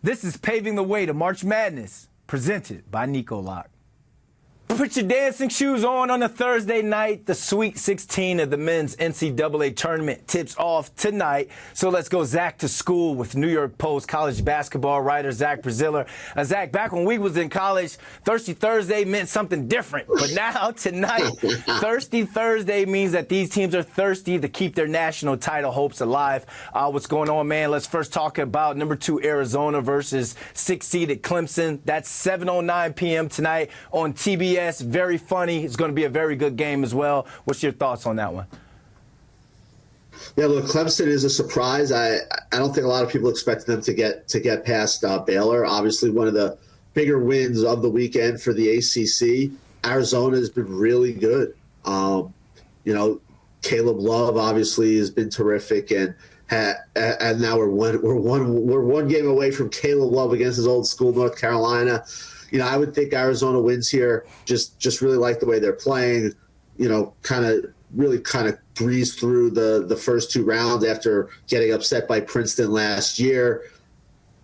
This is Paving the Way to March Madness, presented by nicolock. Put your dancing shoes on a Thursday night. The Sweet 16 of the men's NCAA Tournament tips off tonight. So let's go, Zach, to school with New York Post college basketball writer Zach Braziller. Zach, back when we was in college, Thirsty Thursday meant something different. But now, tonight, Thirsty Thursday means that these teams are thirsty to keep their national title hopes alive. What's going on, man? Let's first talk about number 2 Arizona versus 6-seeded Clemson. That's 7:09 p.m. tonight on TBS. Very funny. It's going to be a very good game as well. What's your thoughts on that one? Yeah, look, Clemson is a surprise. I don't think a lot of people expected them to get past Baylor. Obviously, one of the bigger wins of the weekend for the ACC. Arizona has been really good. Caleb Love obviously has been terrific, and now we're one game away from Caleb Love against his old school, North Carolina. I would think Arizona wins here. Just really like the way they're playing. Kind of breeze through the first 2 rounds after getting upset by Princeton last year.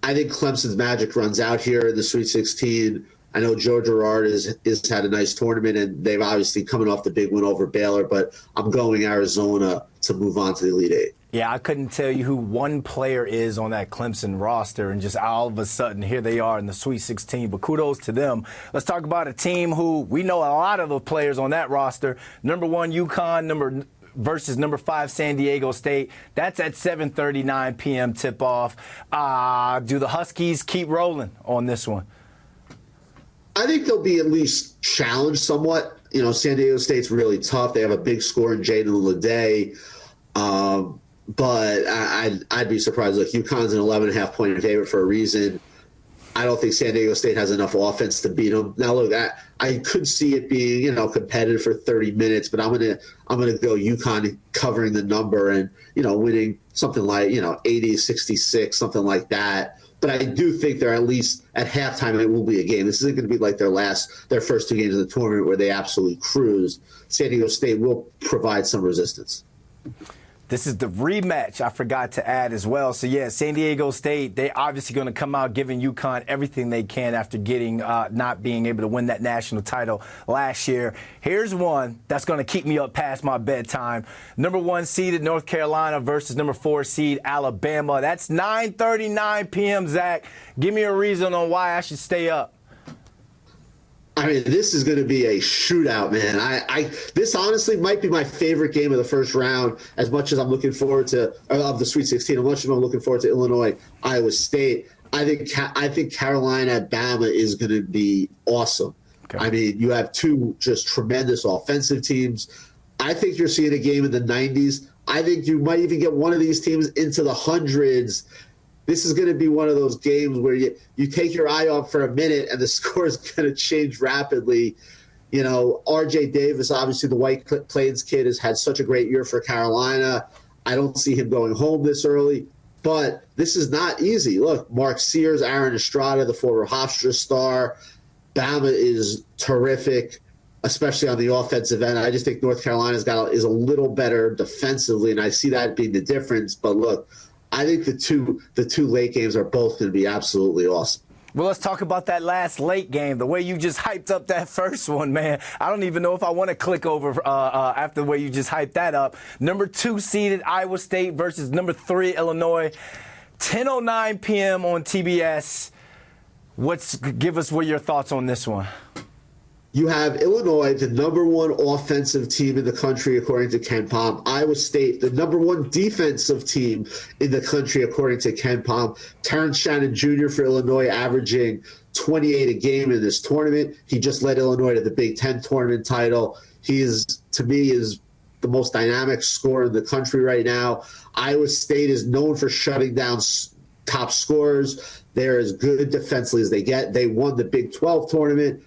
I think Clemson's magic runs out here in the Sweet 16. I know Joe Girard has had a nice tournament, and they've obviously coming off the big win over Baylor. But I'm going Arizona to move on to the Elite Eight. Yeah, I couldn't tell you who one player is on that Clemson roster, and just all of a sudden, here they are in the Sweet 16. But kudos to them. Let's talk about a team who we know a lot of the players on that roster. Number 1, UConn, versus number 5, San Diego State. That's at 7:39 p.m. tip-off. Do the Huskies keep rolling on this one? I think they'll be at least challenged somewhat. San Diego State's really tough. They have a big scorer in Jaden Leday. But I'd be surprised. Look, UConn's an 11.5-point favorite for a reason. I don't think San Diego State has enough offense to beat them. Now, look, I could see it being competitive for 30 minutes, but I'm gonna go UConn covering the number and winning something like 80-66, something like that. But I do think they're at least at halftime it will be a game. This isn't going to be like their first 2 games of the tournament where they absolutely cruised. San Diego State will provide some resistance. This is the rematch I forgot to add as well. So, yeah, San Diego State, they obviously going to come out giving UConn everything they can after getting not being able to win that national title last year. Here's one that's going to keep me up past my bedtime. Number 1 seeded North Carolina versus number 4 seed Alabama. That's 9:39 p.m., Zach. Give me a reason on why I should stay up. I mean, this is going to be a shootout, man. This honestly might be my favorite game of the first round, as much as I'm looking forward to of the Sweet 16. As much as I'm looking forward to Illinois, Iowa State. I think Carolina, Bama is going to be awesome. Okay. I mean, you have 2 just tremendous offensive teams. I think you're seeing a game in the 90s. I think you might even get one of these teams into the hundreds. This is going to be one of those games where you take your eye off for a minute and the score is going to change rapidly. R.J. Davis, obviously the White Plains kid, has had such a great year for Carolina. I don't see him going home this early, but this is not easy. Look, Mark Sears, Aaron Estrada, the former Hofstra star. Bama is terrific, especially on the offensive end. I just think North Carolina is a little better defensively, and I see that being the difference. But look, I think the two late games are both going to be absolutely awesome. Well, let's talk about that last late game. The way you just hyped up that first one, man. I don't even know if I want to click over after the way you just hyped that up. Number 2 seeded Iowa State versus number 3 Illinois. 10:09 p.m. on TBS. Give us what your thoughts on this one. You have Illinois, the number 1 offensive team in the country, according to Ken Pom. Iowa State, the number 1 defensive team in the country, according to Ken Pom. Terrence Shannon Jr. for Illinois, averaging 28 a game in this tournament. He just led Illinois to the Big Ten tournament title. He to me, is the most dynamic scorer in the country right now. Iowa State is known for shutting down top scorers. They're as good defensively as they get. They won the Big 12 tournament.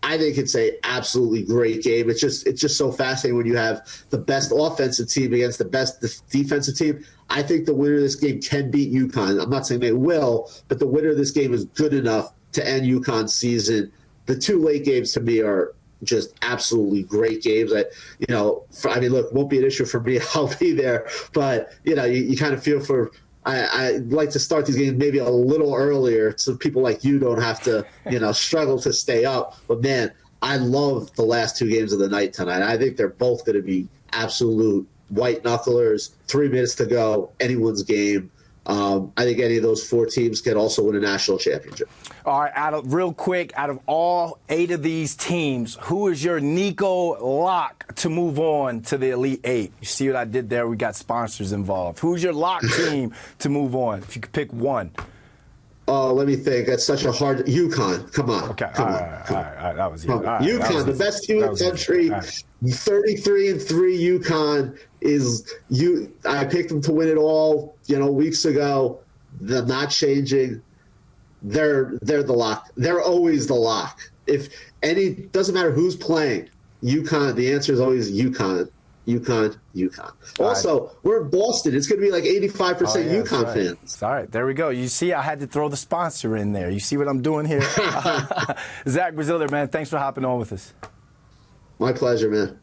I think it's a absolutely great game. It's just so fascinating when you have the best offensive team against the best defensive team. I think the winner of this game can beat UConn. I'm not saying they will, but the winner of this game is good enough to end UConn's season. The 2 late games to me are just absolutely great games. Look, it won't be an issue for me. I'll be there, but you kind of feel for I'd like to start these games maybe a little earlier so people like you don't have to, struggle to stay up. But, man, I love the last two games of the night tonight. I think they're both going to be absolute white knucklers. 3 minutes to go, anyone's game. I think any of those four teams can also win a national championship. All right, out of all 8 of these teams, who is your Nico lock to move on to the Elite 8? You see what I did there? We got sponsors involved. Who's your lock team to move on? If you could pick one. Oh, let me think. That's such a hard UConn. Come on. Okay. Come all on. right. That was easy. UConn, the best team in the country. 33-3 UConn is you. I picked them to win it all, weeks ago. They're not changing. They're the lock. They're always the lock. Doesn't matter who's playing. UConn. The answer is always UConn. UConn. Also, we're in Boston. It's going to be like 85% UConn fans. All right, there we go. You see, I had to throw the sponsor in there. You see what I'm doing here? Zach Braziller, man, thanks for hopping on with us. My pleasure, man.